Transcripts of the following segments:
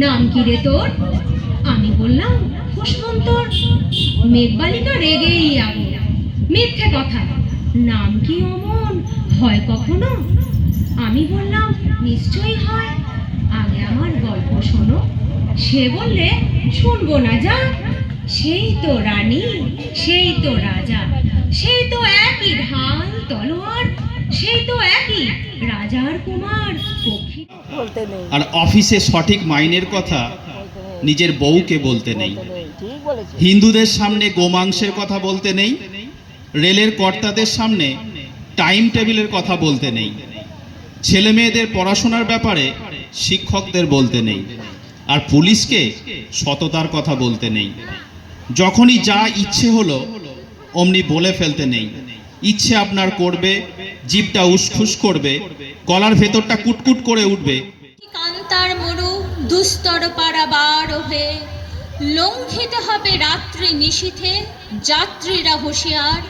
নাম কি রে তোর? আমি বললাম খুশমন্তর। মেঘবালিকা রেগেই আগুন, মিথ্যে কথা, নাম কি অমন হয় কখনো? আমি বললাম নিশ্চয়ই হয়, আগে আমার গল্প শোনো। সে বললে শুনবো না, যা। সেই তো রানী, সেই তো রাজা, সেই তো একই ঢাল তলোয়ার, সেই তো একই রাজার কুমার পক্ষী। আর অফিসে সঠিক মাইনের কথা নিজের বউকে বলতে নেই, হিন্দুদের সামনে গোমাংসের কথা বলতে নেই, রেলের কর্তাদের সামনে টাইম টেবিলের কথা বলতে নেই, ছেলে মেয়েদের পড়াশোনার ব্যাপারে শিক্ষকদের বলতে নেই, আর পুলিশকে সততার কথা বলতে নেই। যখনই যা ইচ্ছে হলো অমনি বলে ফেলতে নেই। ইচ্ছে আপনার করবে, জিভটা উসখুস করবে, গলার ভেতরটা কুটকুট করে উঠবে। কান্তার মরু দুস্তর পারাবার হয়ে লঙ্ঘিত হবে রাত্রি নিশীথে, যাত্রীরা হুঁশিয়ার।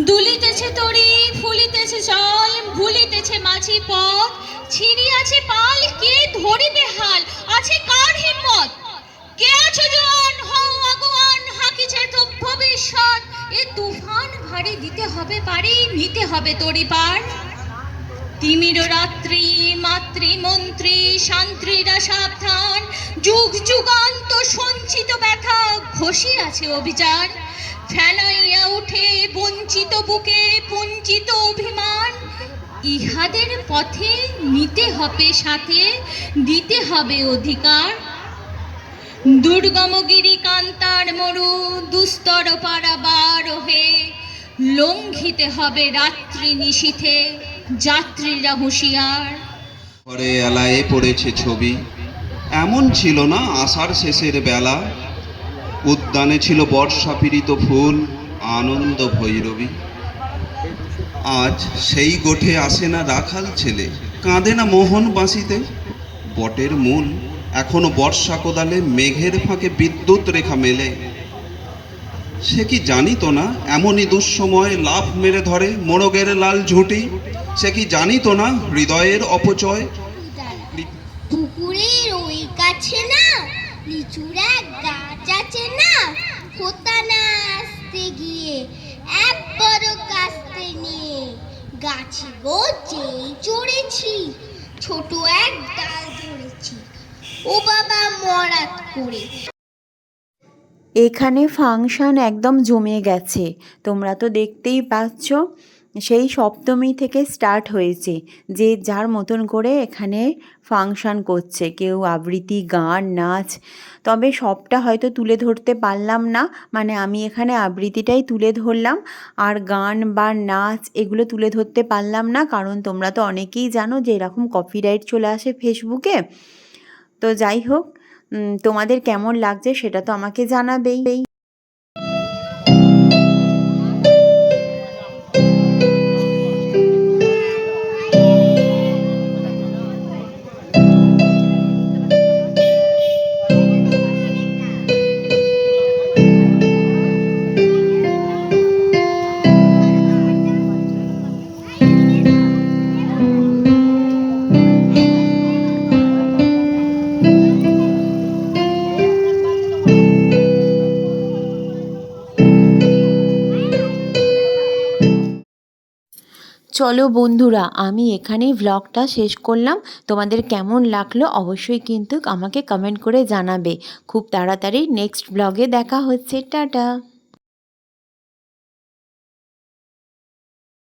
দুলিতেছে তরি, ফুলিতেছে জল, ভুলিতেছে মাঝি পথ, ছিড়িয়াছে পাল, কে ধরিবে হাল, আছে কার হিম্মত? কে আছো জোয়ান, হও আগুয়ান, হাকিছে তো ভবিষ্যৎ। এ তুফান ভারী দিতে হবে পারি, নিতে হবে তরি পার। তিমির রাত্রি, মাতৃমন্ত্রী শান্ত্রীরা সাবধান, যুগ যুগান্ত সঞ্চিত ব্যথা ঘষি আছে অভিযান। ফেলাইয়া উঠে বঞ্চিত বুকে পুঞ্চিত অভিমান, ইহাদের পথে নিতে হবে সাথে, দিতে হবে অধিকার। দুর্গমগিরি কান্তার মরু দুস্তর পারাবার হয়ে লঙ্ঘিতে হবে রাত্রি নিশীথে, যাত্রীরা হুঁশিয়ার। ঘরে এলায়ে পড়েছে ছবি, এমন ছিল না আষাঢ় শেষের বেলা। উদ্যানে ছিল বর্ষা পীড়িত ফুল, আনন্দ ভৈরবী। আজ সেই গোঠে আসে না রাখাল ছেলে, কাঁদে না মোহন বাঁশিতে। বটের মূল এখনো বর্ষা কোদালে মেঘের ফাঁকে বিদ্যুৎ রেখা মেলে। সে কি জানিত না এমনই দুঃসময় লাফ মেরে ধরে মোরগের লাল ঝুঁটি? সে কি জানিত না হৃদয়ের অপচয়? পুকুরের ওই কাছে না লিচুর এক গাছ আছে না, খোতা না আসতে গিয়ে এক বড় কাস্তে নিয়ে গাছে গো যেই চড়েছি, ছোট এক ডাল ধরেছি, ও বাবা মরাত করে। এখানে ফাংশন একদম জমে গেছে, তোমরা তো দেখতেই পাচ্ছ। সেই সপ্তমী থেকে স্টার্ট হয়েছে, যে যার মতন করে এখানে ফাংশন করছে, কেউ আবৃত্তি, গান, নাচ। তবে সবটা হয়তো তুলে ধরতে পারলাম না, মানে আমি এখানে আবৃত্তিটাই তুলে ধরলাম, আর গান বা নাচ এগুলো তুলে ধরতে পারলাম না, কারণ তোমরা তো অনেকেই জানো যে এরকম কপিরাইট চলে আসে ফেসবুকে। তো যাই হোক, তোমাদের কেমন লাগছে সেটা তো আমাকে জানাবেই। চলো বন্ধুরা, আমি এখানেই ভ্লগটা শেষ করলাম। তোমাদের কেমন লাগলো অবশ্যই কিন্তু আমাকে কমেন্ট করে জানাবে। খুব তাড়াতাড়ি নেক্সট ভ্লগে দেখা হচ্ছে। টাটা।